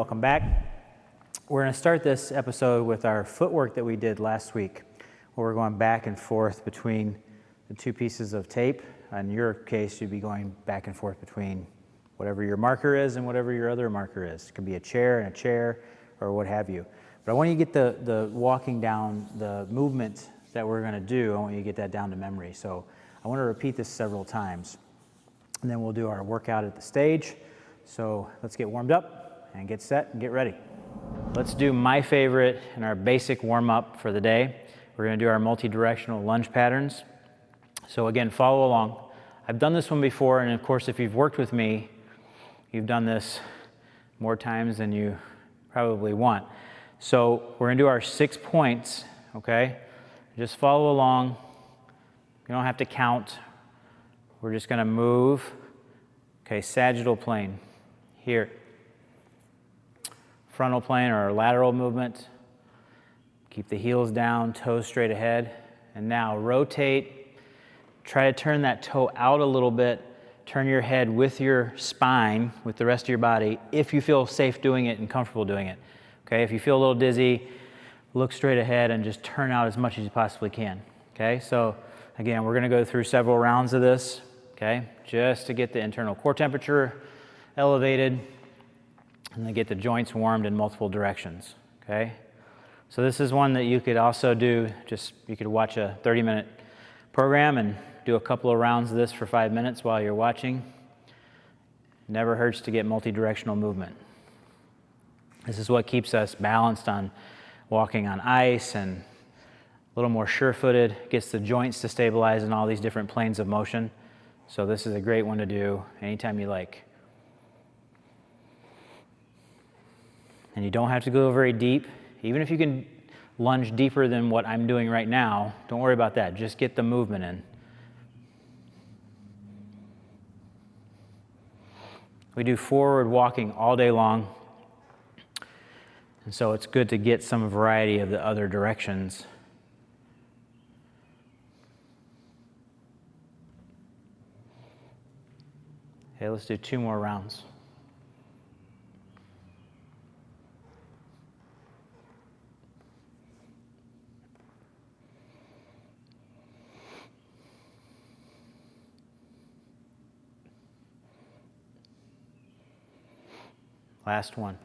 welcome back. We're going to start this episode with our footwork that we did last week, where we're going back and forth between the two pieces of tape. In your case, you'd be going back and forth between whatever your marker is and whatever your other marker is. It could be a chair and a chair or what have you. But I want you to get the walking down, the movement that we're going to do, I want you to get that down to memory. So I want to repeat this several times, and then we'll do our workout at the stage. So let's get warmed up and get set and get ready. Let's do my favorite and our basic warm-up for the day. We're going to do our multi-directional lunge patterns. So again, follow along. I've done this one before, and of course, if you've worked with me, you've done this more times than you probably want. So we're going to do our 6 points, okay? Just follow along. You don't have to count. We're just going to move. Okay, sagittal plane. Here. Frontal plane or lateral movement. Keep the heels down, toes straight ahead. And now rotate. Try to turn that toe out a little bit. Turn your head with your spine, with the rest of your body, if you feel safe doing it and comfortable doing it. Okay, if you feel a little dizzy, look straight ahead and just turn out as much as you possibly can. Okay, so again, we're going to go through several rounds of this, okay, just to get the internal core temperature elevated and then get the joints warmed in multiple directions. Okay, so this is one that you could also do, you could watch a 30-minute program and do a couple of rounds of this for 5 minutes while you're watching. Never hurts to get multi-directional movement. This is what keeps us balanced on walking on ice and a little more sure-footed, gets the joints to stabilize in all these different planes of motion. So this is a great one to do anytime you like. And you don't have to go very deep. Even if you can lunge deeper than what I'm doing right now, don't worry about that. Just get the movement in. We do forward walking all day long. And so it's good to get some variety of the other directions. Okay, let's do 2 more rounds. Last one.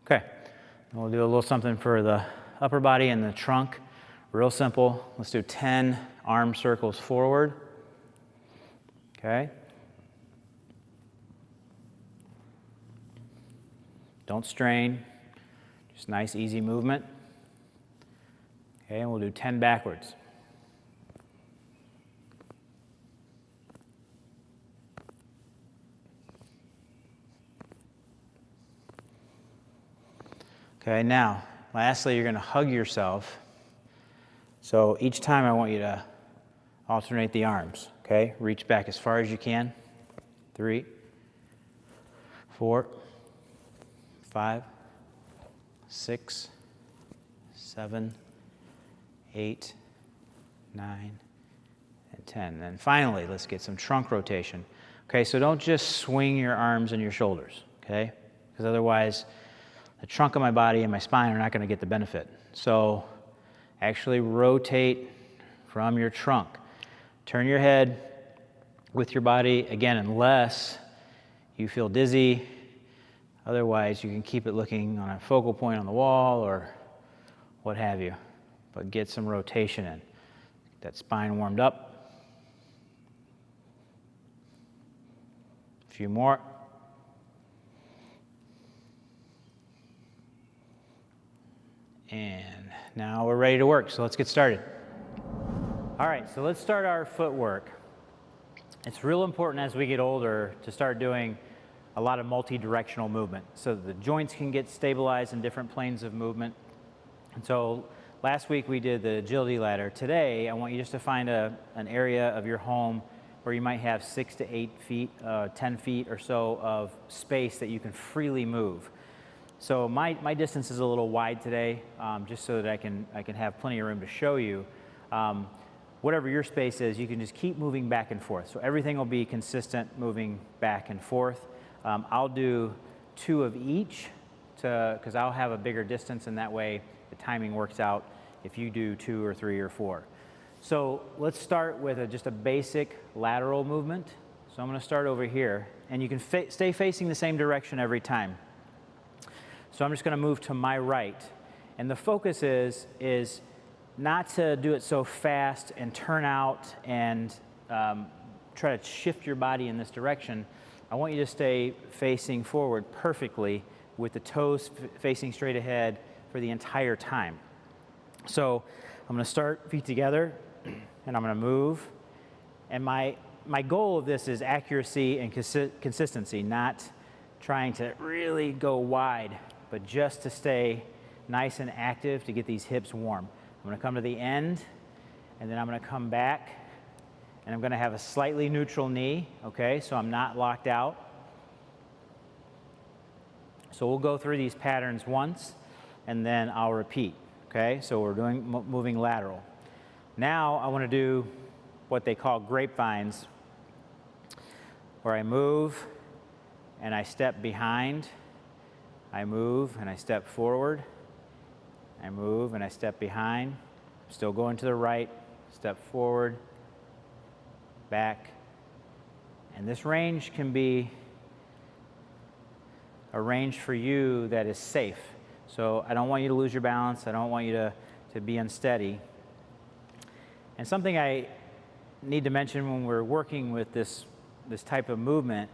Okay, and we'll do a little something for the upper body and the trunk. Real simple. Let's do 10 arm circles forward. Okay. Don't strain, just nice, easy movement. Okay, and we'll do 10 backwards. Okay, now, lastly, you're going to hug yourself. So each time I want you to alternate the arms. Okay, reach back as far as you can. 3, 4, 5, 6, 7, 8, 9, and 10. And finally, let's get some trunk rotation. Okay, so don't just swing your arms and your shoulders, okay? Because otherwise, the trunk of my body and my spine are not going to get the benefit. So actually rotate from your trunk. Turn your head with your body, again, unless you feel dizzy. Otherwise, you can keep it looking on a focal point on the wall or what have you. But get some rotation in. Get that spine warmed up. A few more. And now we're ready to work, so let's get started. All right, so let's start our footwork. It's real important as we get older to start doing a lot of multi-directional movement so that the joints can get stabilized in different planes of movement. And so last week we did the agility ladder. Today I want you just to find an area of your home where you might have 6 to 8 feet, 10 feet or so of space that you can freely move. So my distance is a little wide today, just so that I can have plenty of room to show you. Whatever your space is, you can just keep moving back and forth. So everything will be consistent, moving back and forth. I'll do 2 of each, because I'll have a bigger distance, and that way the timing works out if you do 2 or 3 or 4. So let's start with just a basic lateral movement. So I'm going to start over here, and you can stay facing the same direction every time. So I'm just going to move to my right, and the focus is not to do it so fast and turn out and try to shift your body in this direction. I want you to stay facing forward perfectly with the toes facing straight ahead for the entire time. So I'm going to start feet together, and I'm going to move. And my goal of this is accuracy and consistency, not trying to really go wide, but just to stay nice and active to get these hips warm. I'm going to come to the end, and then I'm going to come back, and I'm going to have a slightly neutral knee, okay, so I'm not locked out. So we'll go through these patterns once, and then I'll repeat, okay? So we're doing moving lateral. Now I want to do what they call grapevines, where I move and I step behind, I move and I step forward, I move and I step behind, still going to the right, step forward, back. And this range can be a range for you that is safe. So I don't want you to lose your balance, I don't want you to be unsteady. And something I need to mention when we're working with this type of movement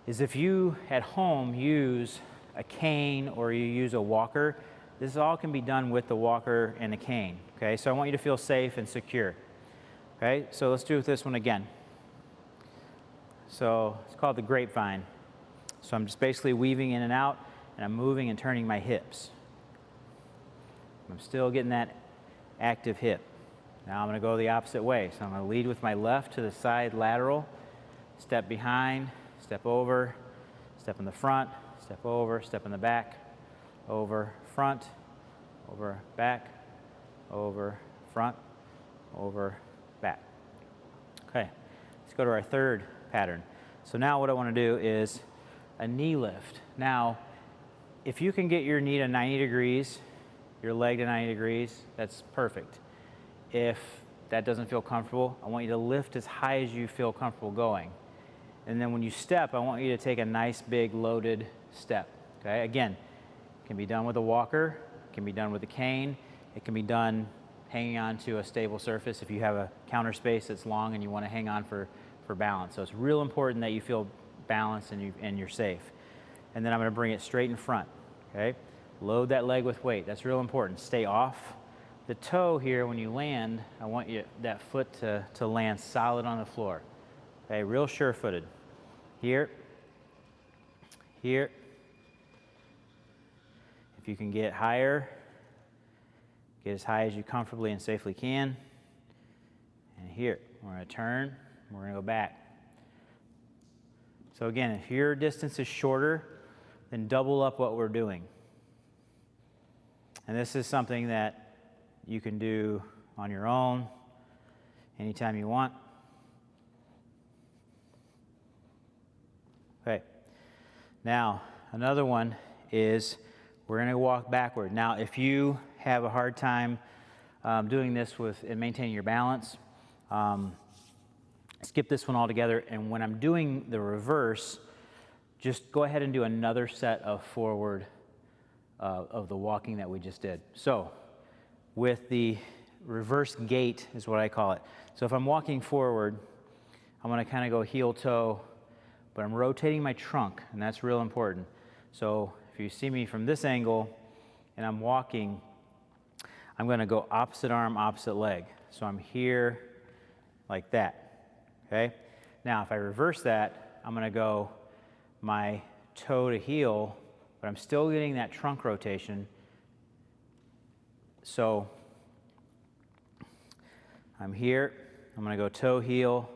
is if you at home use a cane or you use a walker, this all can be done with the walker and a cane, okay? So I want you to feel safe and secure, okay? So let's do this one again. So it's called the grapevine. So I'm just basically weaving in and out, and I'm moving and turning my hips. I'm still getting that active hip. Now I'm going to go the opposite way. So I'm going to lead with my left to the side lateral, step behind, step over, step in the front, step over, step in the back, over, front, over, back, over, front, over, back. Okay, let's go to our third pattern. So now what I want to do is a knee lift. Now, if you can get your knee to 90 degrees, your leg to 90 degrees, that's perfect. If that doesn't feel comfortable, I want you to lift as high as you feel comfortable going. And then when you step, I want you to take a nice big loaded step, okay? Again, it can be done with a walker, it can be done with a cane, it can be done hanging on to a stable surface if you have a counter space that's long and you want to hang on for balance. So it's real important that you feel balanced and you're safe. And then I'm going to bring it straight in front, okay? Load that leg with weight, that's real important. Stay off the toe here when you land. I want that foot to land solid on the floor, okay? Real sure-footed. Here, here. If you can get higher, get as high as you comfortably and safely can. And here, we're going to turn, we're going to go back. So again, if your distance is shorter, then double up what we're doing. And this is something that you can do on your own anytime you want. Okay, now another one is we're going to walk backward. Now if you have a hard time doing this and maintaining your balance, skip this one altogether, and when I'm doing the reverse, just go ahead and do another set of forward of the walking that we just did. So with the reverse gait is what I call it. So if I'm walking forward, I'm going to kind of go heel toe, but I'm rotating my trunk, and that's real important. So if you see me from this angle and I'm walking, I'm going to go opposite arm, opposite leg. So I'm here like that, okay? Now if I reverse that, I'm going to go my toe to heel, but I'm still getting that trunk rotation. So I'm here, I'm going to go toe heel,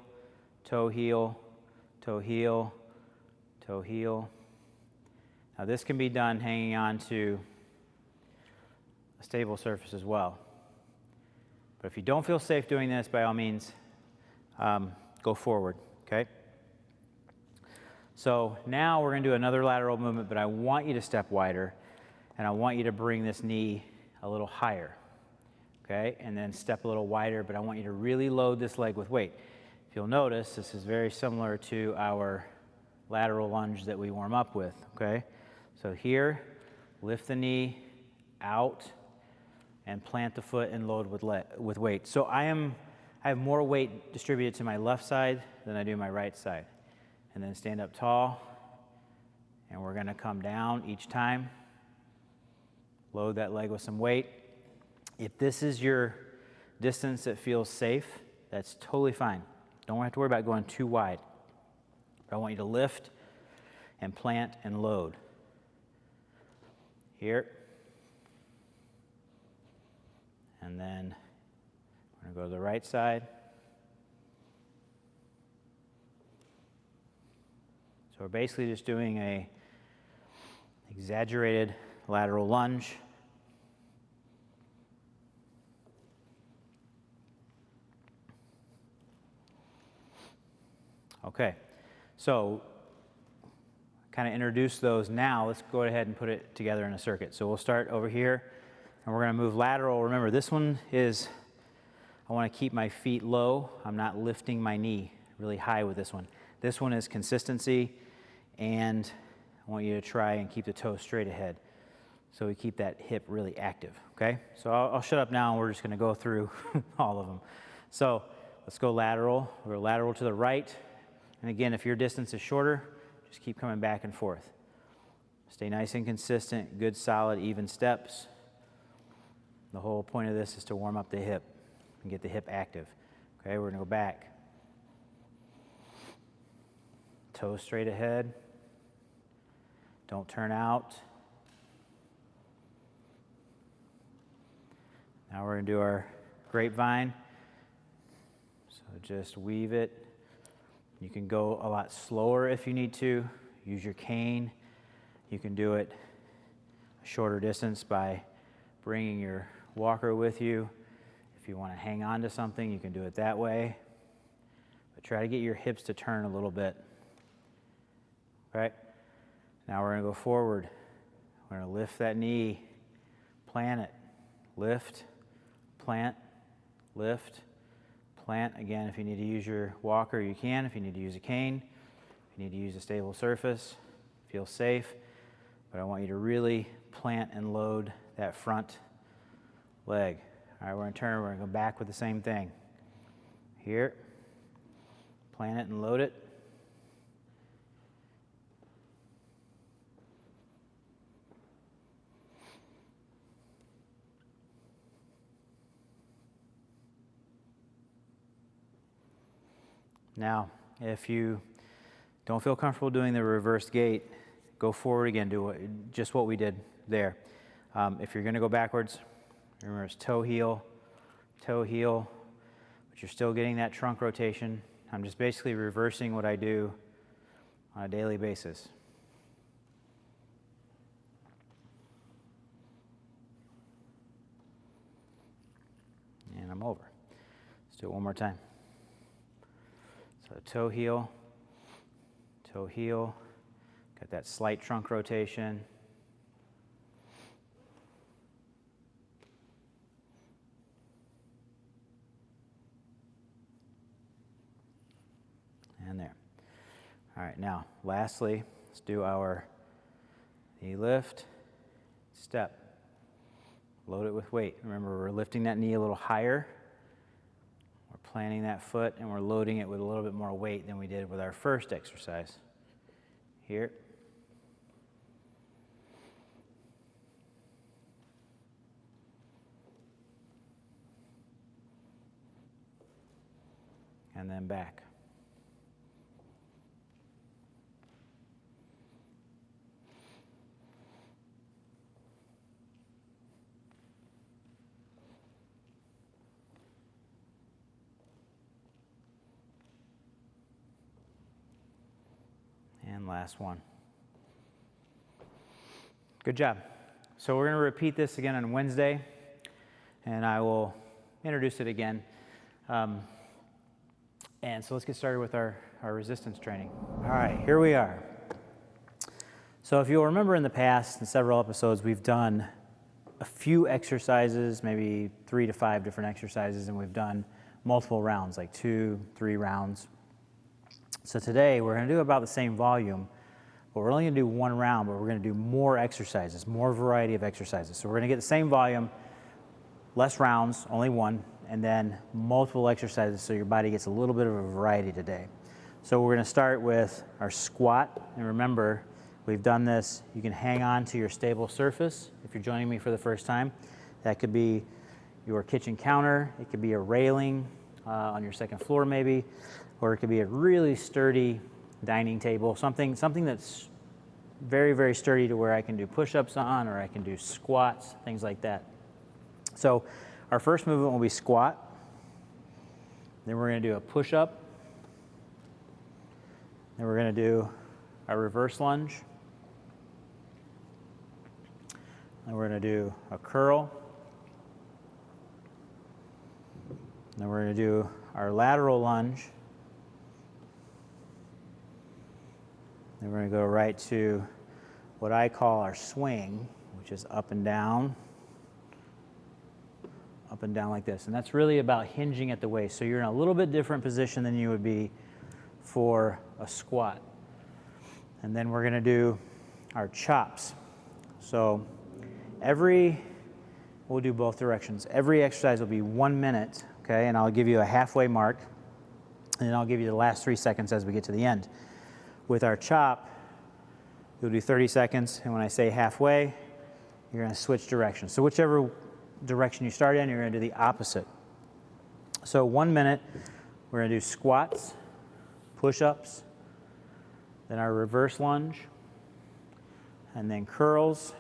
toe heel, toe heel, toe heel. Now this can be done hanging on to a stable surface as well. But if you don't feel safe doing this, by all means, go forward, okay? So now we're going to do another lateral movement, but I want you to step wider, and I want you to bring this knee a little higher, okay? And then step a little wider, but I want you to really load this leg with weight. If you'll notice, this is very similar to our lateral lunge that we warm up with, okay? So here, lift the knee out and plant the foot and load with weight. So I have more weight distributed to my left side than I do my right side. And then stand up tall, and we're gonna come down each time. Load that leg with some weight. If this is your distance that feels safe, that's totally fine. Don't have to worry about going too wide. But I want you to lift and plant and load. Here. And then we're gonna go to the right side. So we're basically just doing a exaggerated lateral lunge. Okay, so kind of introduce those now. Let's go ahead and put it together in a circuit. So we'll start over here, and we're going to move lateral. Remember, this one is, I want to keep my feet low. I'm not lifting my knee really high with this one. This one is consistency, and I want you to try and keep the toe straight ahead. So we keep that hip really active, okay? So I'll shut up now, and we're just going to go through all of them. So let's go lateral. We're lateral to the right. And again, if your distance is shorter, just keep coming back and forth. Stay nice and consistent, good, solid, even steps. The whole point of this is to warm up the hip and get the hip active. Okay, we're going to go back. Toes straight ahead. Don't turn out. Now we're going to do our grapevine. So just weave it. You can go a lot slower if you need to. Use your cane. You can do it a shorter distance by bringing your walker with you. If you want to hang on to something, you can do it that way. But try to get your hips to turn a little bit. Okay? Now we're going to go forward. We're going to lift that knee, plant it, lift, plant, lift, plant. Again, if you need to use your walker, you can. If you need to use a cane, if you need to use a stable surface, feel safe. But I want you to really plant and load that front leg. All right, we're going to turn. We're going to go back with the same thing. Here, plant it and load it. Now, if you don't feel comfortable doing the reverse gait, go forward again, do just what we did there. If you're going to go backwards, remember it's toe heel, but you're still getting that trunk rotation. I'm just basically reversing what I do on a daily basis. And I'm over. Let's do it one more time. So toe heel, got that slight trunk rotation. And there. All right, now lastly, let's do our knee lift, step, load it with weight. Remember, we're lifting that knee a little higher. We're planting that foot, and we're loading it with a little bit more weight than we did with our first exercise. Here. And then back. And last one. Good job. So we're going to repeat this again on Wednesday, and I will introduce it again. And so let's get started with our resistance training. All right, here we are. So if you'll remember in the past, in several episodes, we've done a few exercises, maybe 3 to 5 different exercises, and we've done multiple rounds, like 2, 3 rounds. So today we're going to do about the same volume, but we're only going to do 1 round, but we're going to do more exercises, more variety of exercises. So we're going to get the same volume, less rounds, only 1, and then multiple exercises so your body gets a little bit of a variety today. So we're going to start with our squat, and remember, we've done this, you can hang on to your stable surface if you're joining me for the first time. That could be your kitchen counter, it could be a railing on your second floor maybe, or it could be a really sturdy dining table, something that's very, very sturdy to where I can do push-ups on, or I can do squats, things like that. So our first movement will be squat, then we're going to do a push-up, then we're going to do a reverse lunge, then we're going to do a curl, then we're going to do our lateral lunge, then we're going to go right to what I call our swing, which is up and down like this. And that's really about hinging at the waist. So you're in a little bit different position than you would be for a squat. And then we're going to do our chops. So we'll do both directions. Every exercise will be 1 minute, okay? And I'll give you a halfway mark, and then I'll give you the last 3 seconds as we get to the end. With our chop, you'll do 30 seconds, and when I say halfway, you're going to switch directions. So whichever direction you start in, you're going to do the opposite. So 1 minute, we're going to do squats, push-ups, then our reverse lunge, and then curls,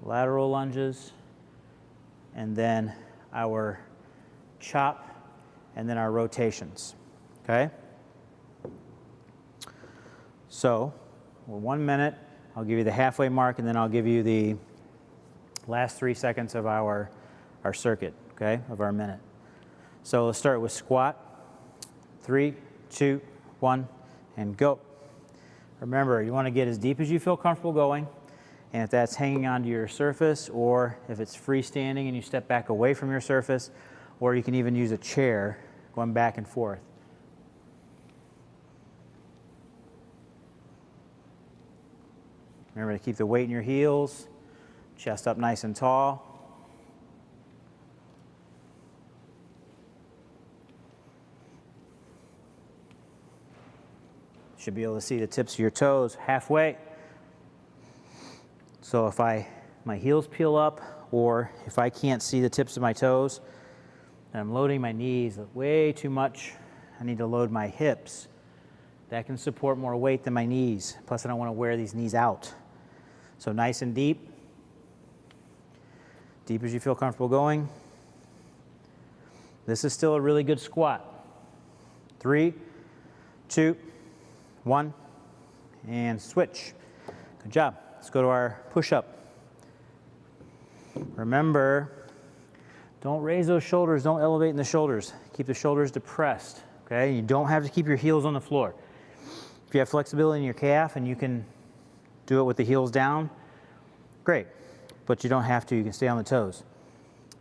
lateral lunges, and then our chop, and then our rotations, okay? So, we're 1 minute, I'll give you the halfway mark, and then I'll give you the last 3 seconds of our circuit, okay, of our minute. So let's start with squat. 3, 2, 1, and go. Remember, you want to get as deep as you feel comfortable going, and if that's hanging onto your surface, or if it's freestanding and you step back away from your surface, or you can even use a chair going back and forth. Remember to keep the weight in your heels, chest up nice and tall. Should be able to see the tips of your toes halfway. So if my heels peel up, or if I can't see the tips of my toes, and I'm loading my knees way too much, I need to load my hips. That can support more weight than my knees. Plus I don't want to wear these knees out. So nice and deep. Deep as you feel comfortable going. This is still a really good squat. 3, 2, 1, and switch. Good job. Let's go to our push-up. Remember, don't raise those shoulders, don't elevate in the shoulders. Keep the shoulders depressed, okay? You don't have to keep your heels on the floor. If you have flexibility in your calf and you can do it with the heels down, great. But you don't have to, you can stay on the toes.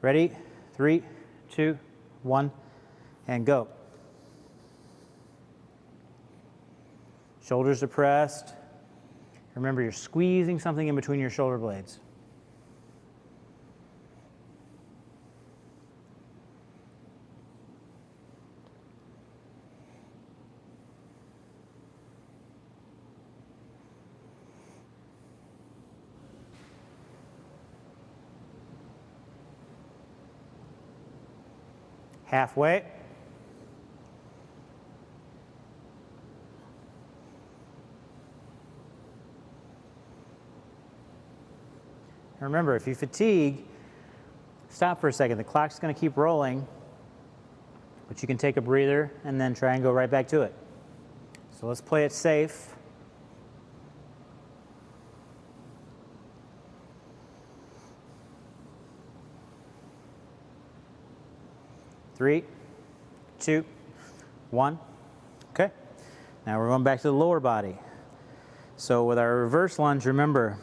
Ready? 3, 2, 1, and go. Shoulders depressed. Remember, you're squeezing something in between your shoulder blades. Halfway. Remember, if you fatigue, stop for a second. The clock's going to keep rolling, but you can take a breather and then try and go right back to it. So let's play it safe. 3, 2, 1. Okay. Now we're going back to the lower body. So with our reverse lunge, remember,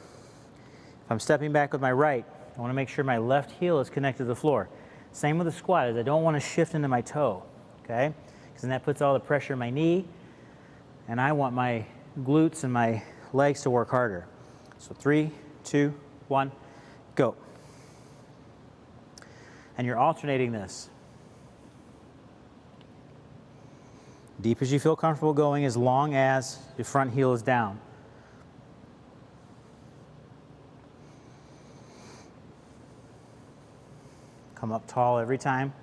if I'm stepping back with my right, I want to make sure my left heel is connected to the floor. Same with the squat, is I don't want to shift into my toe, okay? Because then that puts all the pressure in my knee, and I want my glutes and my legs to work harder. So 3, 2, 1, go. And you're alternating this. Deep as you feel comfortable going, as long as your front heel is down. Come up tall every time.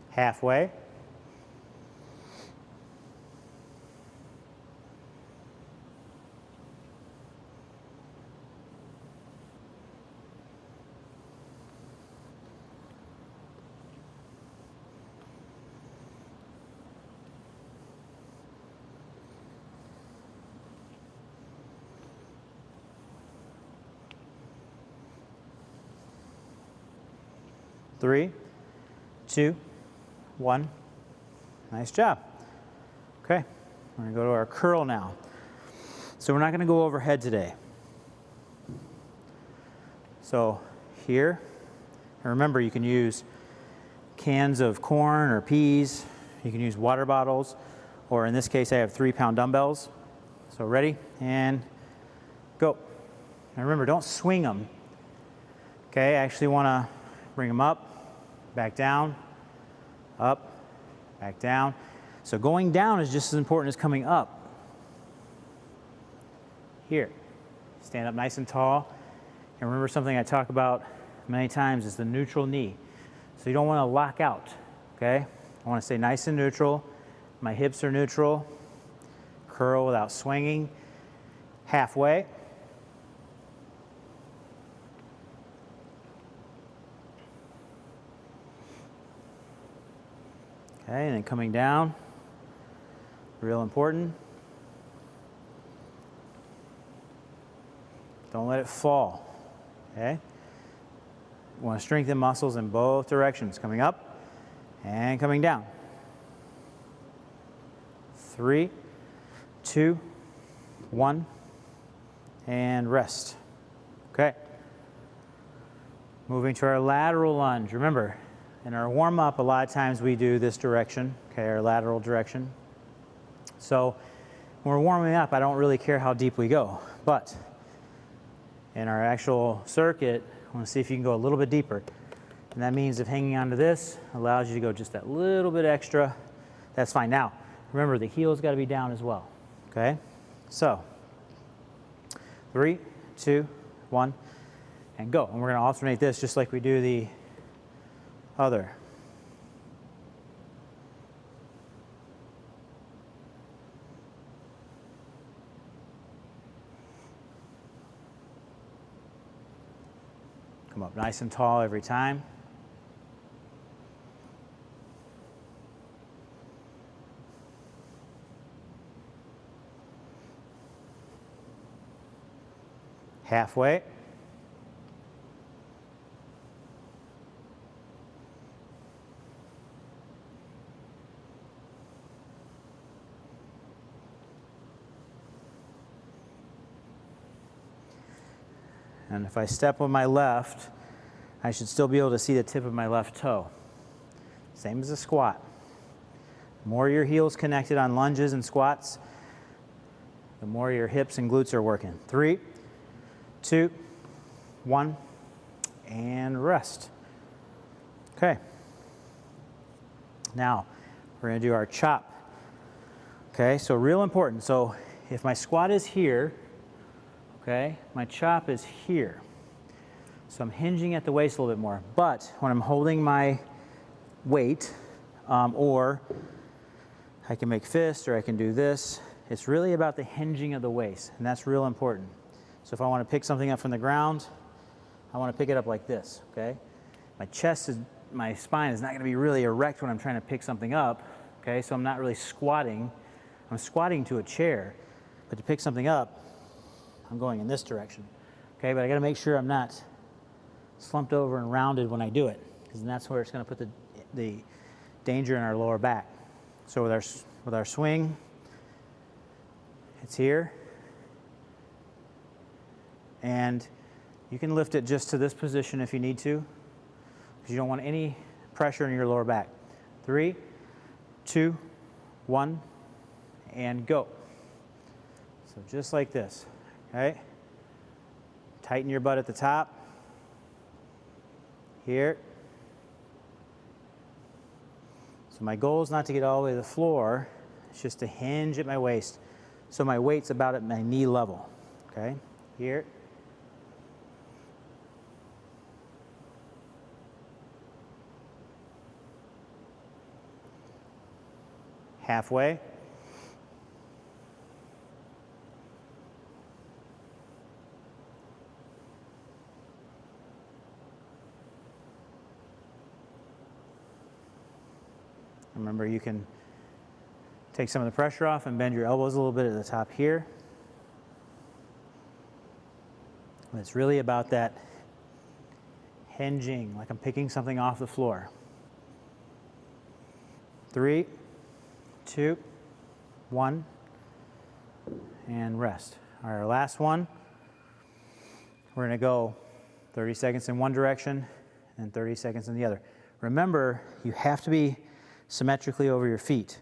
Halfway. Three, 2, 1. Nice job. Okay, we're going to go to our curl now. So we're not going to go overhead today. So here, and remember you can use cans of corn or peas, you can use water bottles, or in this case I have 3-pound dumbbells. So ready, and go. Now remember, don't swing them. Okay, I actually want to bring them up, back down, up, back down. So going down is just as important as coming up. Here, stand up nice and tall. And remember something I talk about many times is the neutral knee. So you don't want to lock out, okay? I want to stay nice and neutral. My hips are neutral. Curl without swinging. Halfway. Okay, and then coming down, real important. Don't let it fall, okay? You want to strengthen muscles in both directions, coming up and coming down. 3, 2, 1, and rest. Okay. Moving to our lateral lunge. Remember, in our warm-up, a lot of times we do this direction, okay, our lateral direction. So when we're warming up, I don't really care how deep we go. But in our actual circuit, I want to see if you can go a little bit deeper. And that means if hanging onto this allows you to go just that little bit extra, that's fine. Now, remember, the heel's got to be down as well, okay? So 3, 2, 1, and go. And we're going to alternate this just like we do the other. Come up nice and tall every time. Halfway. And if I step on my left, I should still be able to see the tip of my left toe. Same as a squat. The more your heel's connected on lunges and squats, the more your hips and glutes are working. 3, 2, 1, and rest. Okay. Now, we're going to do our chop. Okay, so real important. So if my squat is here, okay, my chop is here. So I'm hinging at the waist a little bit more. But when I'm holding my weight, or I can make fists, or I can do this, it's really about the hinging of the waist, and that's real important. So if I want to pick something up from the ground, I want to pick it up like this, okay? My spine is not going to be really erect when I'm trying to pick something up, okay? So I'm not really squatting. I'm squatting to a chair. But to pick something up, I'm going in this direction. Okay, but I got to make sure I'm not slumped over and rounded when I do it, because that's where it's going to put the danger in our lower back. So with our swing, it's here, and you can lift it just to this position if you need to, because you don't want any pressure in your lower back. 3, 2, 1, and go. So just like this, okay? Tighten your butt at the top. Here. So my goal is not to get all the way to the floor, it's just to hinge at my waist. So my weight's about at my knee level, okay? Here. Halfway. Remember, you can take some of the pressure off and bend your elbows a little bit at the top here. And it's really about that hinging, like I'm picking something off the floor. 3, 2, 1, and rest. All right, our last one, we're going to go 30 seconds in one direction and 30 seconds in the other. Remember, you have to be symmetrically over your feet.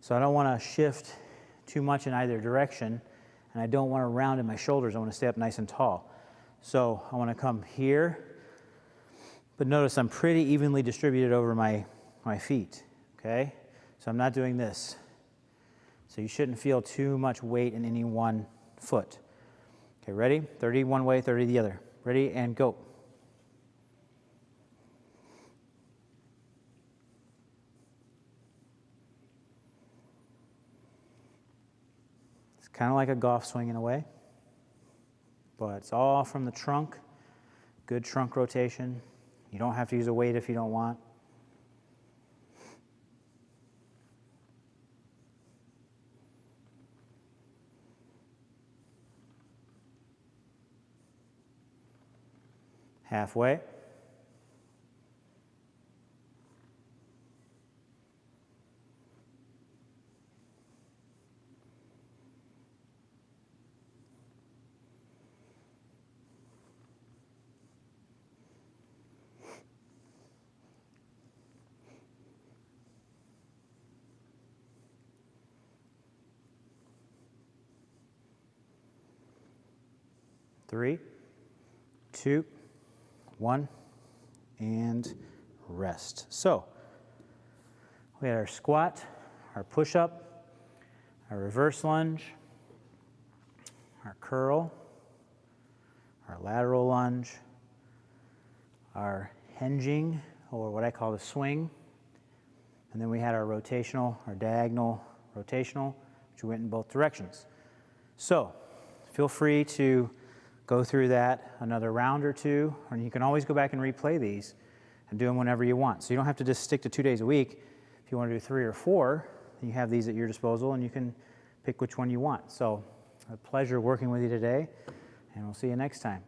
So I don't want to shift too much in either direction, and I don't want to round in my shoulders. I want to stay up nice and tall. So I want to come here, but notice I'm pretty evenly distributed over my feet, okay? So I'm not doing this. So you shouldn't feel too much weight in any one foot. Okay, ready? 30 one way, 30 the other. Ready, and go. Kind of like a golf swing in a way, but it's all from the trunk. Good trunk rotation. You don't have to use a weight if you don't want. Halfway. Three, 2, 1, and rest. So we had our squat, our push-up, our reverse lunge, our curl, our lateral lunge, our hinging, or what I call the swing, and then we had our rotational, our diagonal rotational, which went in both directions. So feel free to go through that another round or two, or you can always go back and replay these and do them whenever you want. So you don't have to just stick to 2 days a week. If you want to do 3 or 4, you have these at your disposal and you can pick which one you want. So a pleasure working with you today, and we'll see you next time.